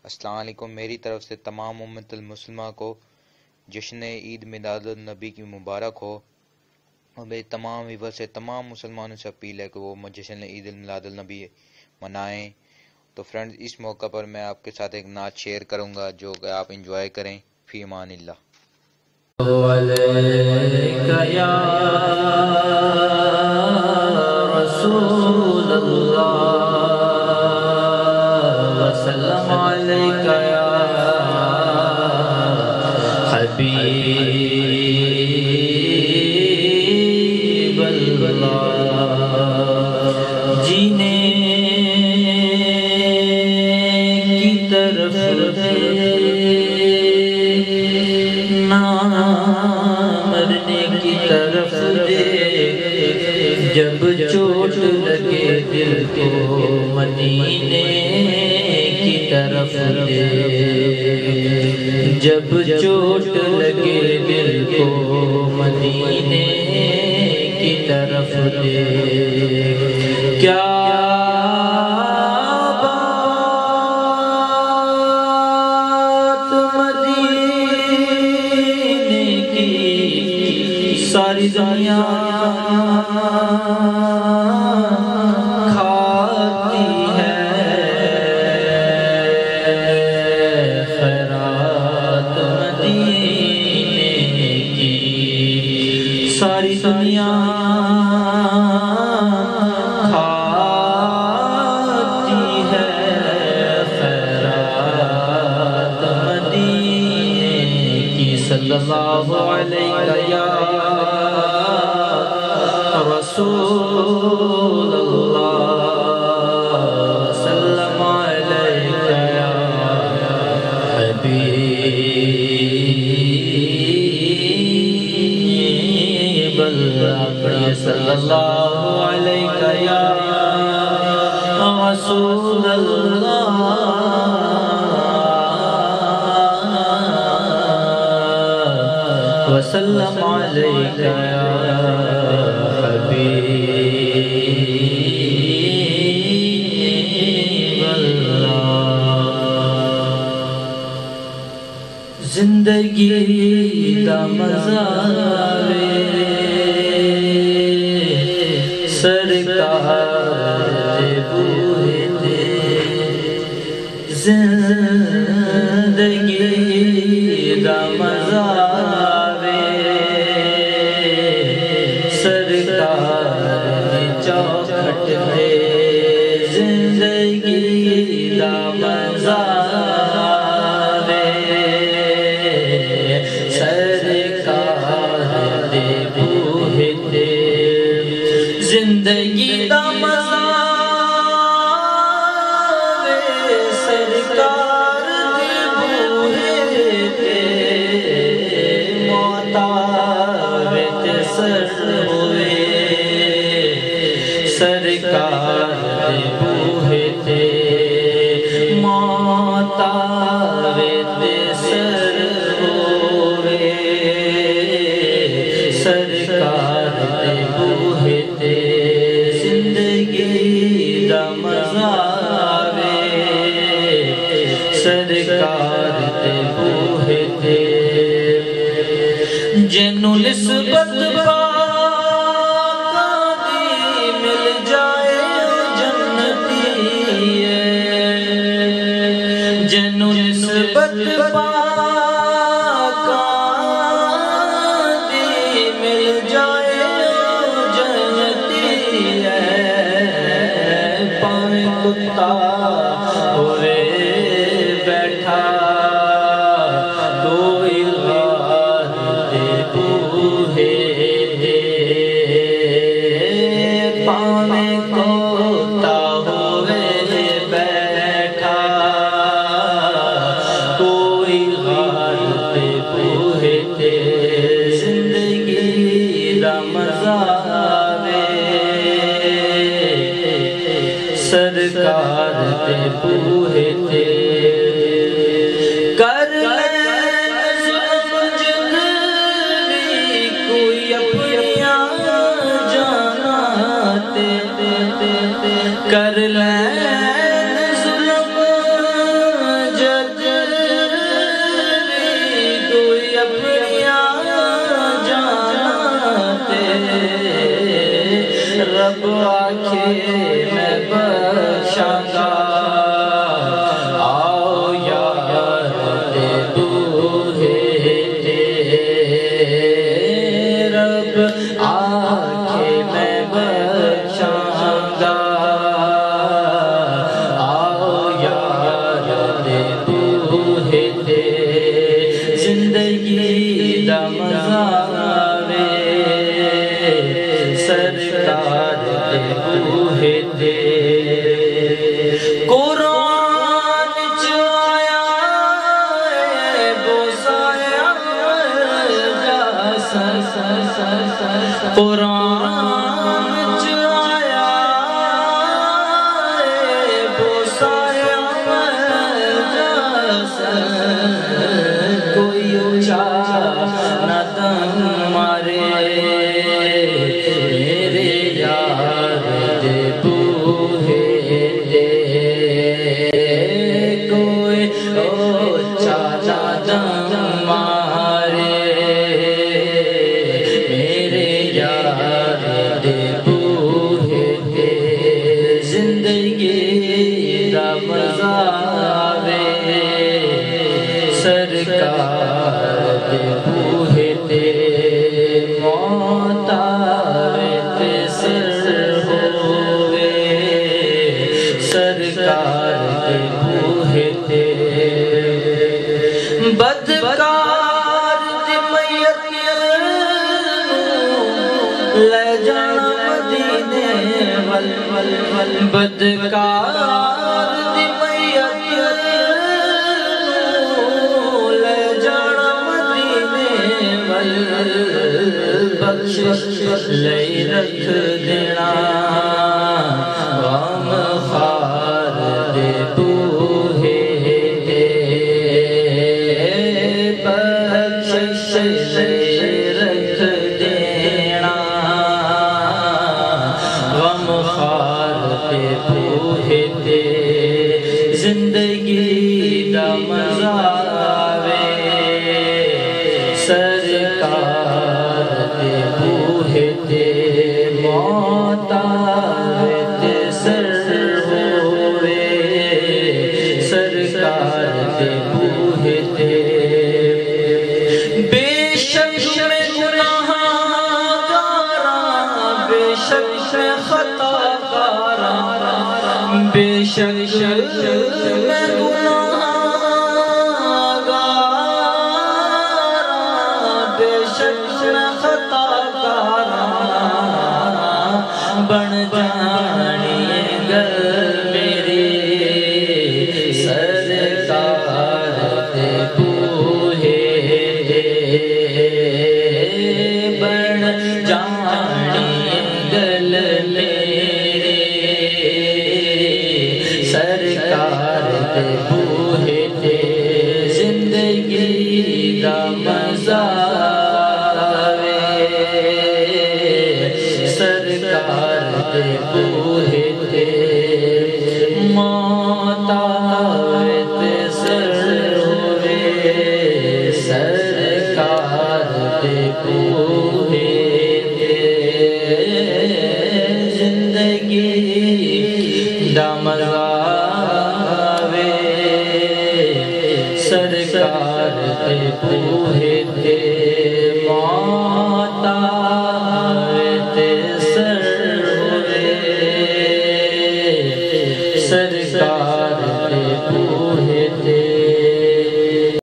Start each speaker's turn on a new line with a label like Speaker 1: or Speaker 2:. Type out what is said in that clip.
Speaker 1: السلام علیکم۔ میری طرف سے تمام امت المسلمہ کو جشن عید میلاد النبی کی مبارک ہو، اور میری تمام ویور سے تمام مسلمانوں سے اپیل ہے کہ وہ جشن عید میلاد النبی منائیں۔ تو فرینڈز، اس موقع پر میں آپ کے ساتھ ایک نعت شیئر کروں گا جو کہ آپ انجوائے کریں۔ فی امان اللہ۔
Speaker 2: علیک یا رسول اللہ وسلم علیک یا حبیب اللہ، جینے کی طرف مرنے کی طرف دے، جب چوٹ لگے دل کو مدینے کی طرف دے، جب چوٹ لگے دل کو مدینے کی طرف دے۔ کیا ساری دنیا کھاتی ہے خیرات مدینے کی، ساری دنیا کھاتی ہے خیرات مدینے کی۔ صلی اللہ علیہ رسول اللہ سلم علیک یا حبیب اللہ، پڑھیے صلی اللہ علیک یا رسول اللہ وسلم علیک یا زندگی دا مزہ وے سرکار دے بوئے دے، زندگی دا مزہ وے سرکار دے چوکھٹ دے، زندگی دا مزہ زندگی دا مزہ وے سرکار دے بوہے تے، موتا وچ سر ہوئے سرکار دے بوہے تے، موتا وچ سر ہوئے سرکار دے بوہے تے، زندگی دا مزہ وے سرکار دے بوہے تے، جنوں نسبت پاکاں دی مل جائے جنتی ہے، جنوں نسبت پاکاں دی مل جائے جنتی ہے، پاویں کتا ہوئے بیٹھا کوئی غار دے بوہے دے، پاویں کتا ہوئے بیٹھا کوئی غار چاچا دم مارے میرے یار دے بوہے تے زندگی دا مزہ آوے سرکار دے بوہے تے موت آوے تے سر ہووے سرکار دے بوہے تے بدکار دی میت لے جانا مدینے ول ول ول بدکار دی میت لے جانا مدینے ول بخشش لے رکھ دینا غم خار دے بوہے تے بخشش لے رکھ دینا غم خار دے بوہے تے زندگی دا مزہ آوے سرکار دے بوہے تے موت آوے تے سر ہووے سرکار دے بوہے تے بے شک میں گناہگاراں بے شک میں خطا کاراں بے شک میں گناہگاراں بے شک میں خطا کاراں بن جانی گل میری سرکار دے بوہے تے بن جانی گل میری سرکار دے بوہے تے زندگی دا مزہ آوے سرکار دے بوہے تے موت آوے تے سر ہووے سرکار دے بوہے تے زندگی دا مزہ آوے سرکار دے بوہے تے موت آوے تے سر ہووے سرکار